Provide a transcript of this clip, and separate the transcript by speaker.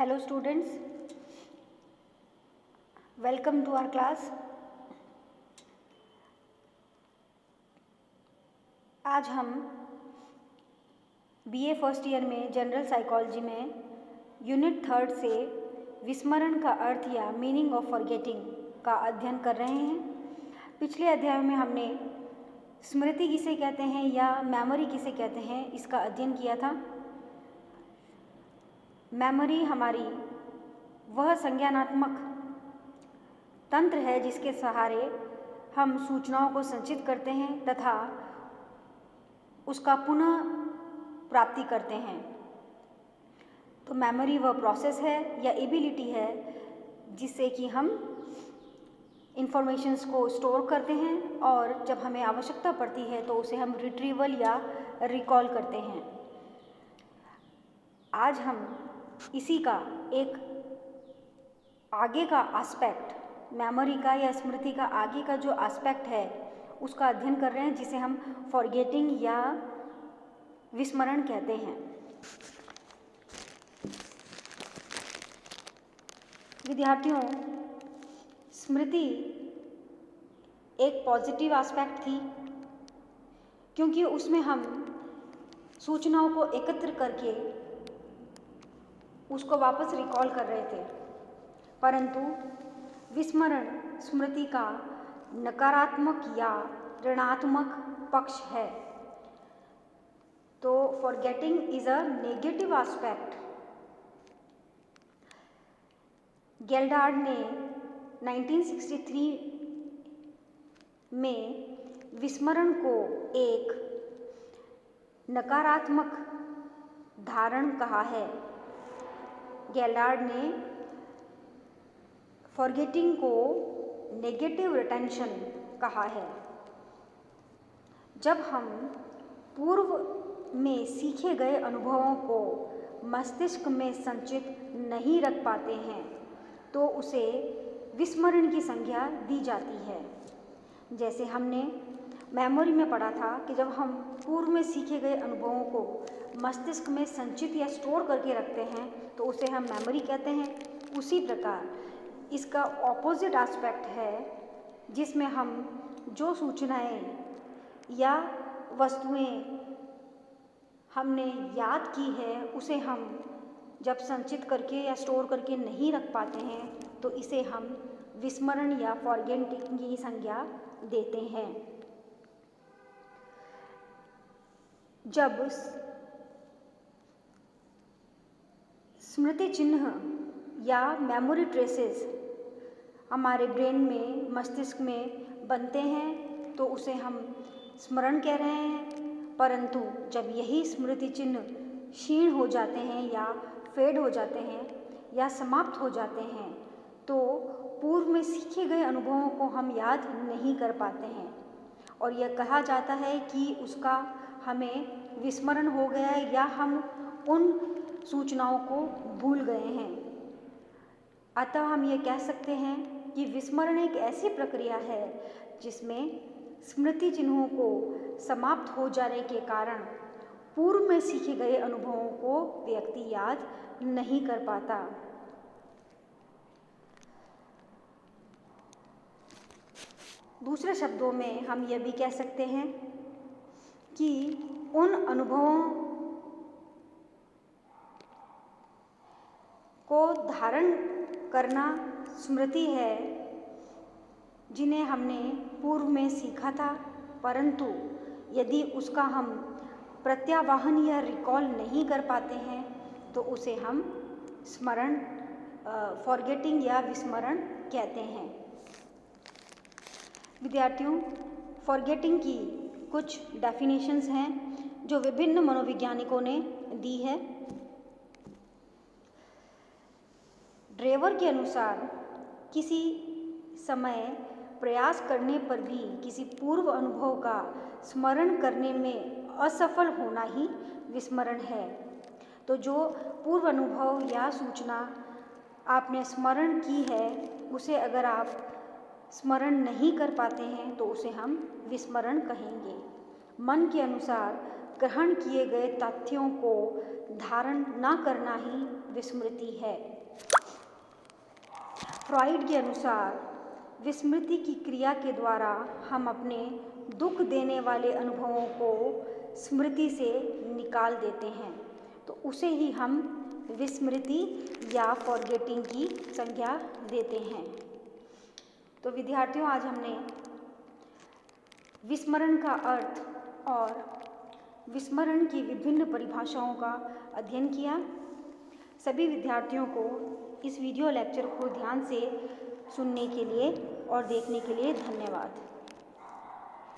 Speaker 1: Hello students, welcome to our class। आज हम BA first year में जनरल साइकोलॉजी में यूनिट 3 से विस्मरण का अर्थ या मीनिंग ऑफ फॉरगेटिंग का अध्ययन कर रहे हैं। पिछले अध्याय में हमने स्मृति किसे कहते हैं या मेमोरी किसे कहते हैं इसका अध्ययन किया था। मेमोरी हमारी वह संज्ञानात्मक तंत्र है जिसके सहारे हम सूचनाओं को संचित करते हैं तथा उसका पुनः प्राप्ति करते हैं। तो मेमोरी वह प्रोसेस है या एबिलिटी है जिससे कि हम इंफॉर्मेशंस को स्टोर करते हैं और जब हमें आवश्यकता पड़ती है तो उसे हम रिट्रीवल या रिकॉल करते हैं। आज हम इसी का एक आगे का एस्पेक्ट, मेमोरी का या स्मृति का आगे का जो एस्पेक्ट है उसका अध्ययन कर रहे हैं जिसे हम फॉरगेटिंग या विस्मरण कहते हैं। विद्यार्थियों, स्मृति एक पॉजिटिव एस्पेक्ट थी क्योंकि उसमें हम सूचनाओं को एकत्र करके उसको वापस रिकॉल कर रहे थे, परंतु विस्मरण स्मृति का नकारात्मक या ऋणात्मक पक्ष है। तो forgetting is a negative aspect. Geldard ने 1963 में विस्मरण को एक नकारात्मक धारण कहा है। गेल्डार्ड ने फॉरगेटिंग को नेगेटिव रिटेंशन कहा है। जब हम पूर्व में सीखे गए अनुभवों को मस्तिष्क में संचित नहीं रख पाते हैं तो उसे विस्मरण की संज्ञा दी जाती है। जैसे हमने मेमोरी में पढ़ा था कि जब हम पूर्व में सीखे गए अनुभवों को मस्तिष्क में संचित या स्टोर करके रखते हैं तो उसे हम मेमोरी कहते हैं। उसी प्रकार इसका ऑपोजिट एस्पेक्ट है जिसमें हम जो सूचनाएं या वस्तुएं हमने याद की है उसे हम जब संचित करके या स्टोर करके नहीं रख पाते हैं तो इसे हम विस्मरण या फॉरगेटिंग की संज्ञा देते हैं। जब स्मृति चिन्ह या मेमोरी ट्रेसेस हमारे ब्रेन में, मस्तिष्क में बनते हैं तो उसे हम स्मरण कह रहे हैं, परंतु जब यही स्मृति चिन्ह क्षीण हो जाते हैं या फेड हो जाते हैं या समाप्त हो जाते हैं तो पूर्व में सीखे गए अनुभवों को हम याद नहीं कर पाते हैं और यह कहा जाता है कि उसका हमें विस्मरण हो गया है या हम उन सूचनाओं को भूल गए हैं। अतः हम ये कह सकते हैं कि विस्मरण एक ऐसी प्रक्रिया है जिसमें स्मृति चिन्हों को समाप्त हो जाने के कारण पूर्व में सीखे गए अनुभवों को व्यक्ति याद नहीं कर पाता। दूसरे शब्दों में हम यह भी कह सकते हैं कि उन अनुभवों को धारण करना स्मृति है जिन्हें हमने पूर्व में सीखा था, परंतु यदि उसका हम प्रत्यावाहन या रिकॉल नहीं कर पाते हैं तो उसे हम स्मरण फॉरगेटिंग या विस्मरण कहते हैं। विद्यार्थियों, फॉरगेटिंग की कुछ डेफिनेशंस हैं जो विभिन्न मनोवैज्ञानिकों ने दी है। ड्रेवर के अनुसार किसी समय प्रयास करने पर भी किसी पूर्व अनुभव का स्मरण करने में असफल होना ही विस्मरण है। तो जो पूर्व अनुभव या सूचना आपने स्मरण की है उसे अगर आप स्मरण नहीं कर पाते हैं तो उसे हम विस्मरण कहेंगे। मन के अनुसार ग्रहण किए गए तथ्यों को धारण न करना ही विस्मृति है। फ्रॉइड के अनुसार विस्मृति की क्रिया के द्वारा हम अपने दुख देने वाले अनुभवों को स्मृति से निकाल देते हैं, तो उसे ही हम विस्मृति या फॉरगेटिंग की संज्ञा देते हैं। तो विद्यार्थियों, आज हमने विस्मरण का अर्थ और विस्मरण की विभिन्न परिभाषाओं का अध्ययन किया। सभी विद्यार्थियों को इस वीडियो लेक्चर को ध्यान से सुनने के लिए और देखने के लिए धन्यवाद।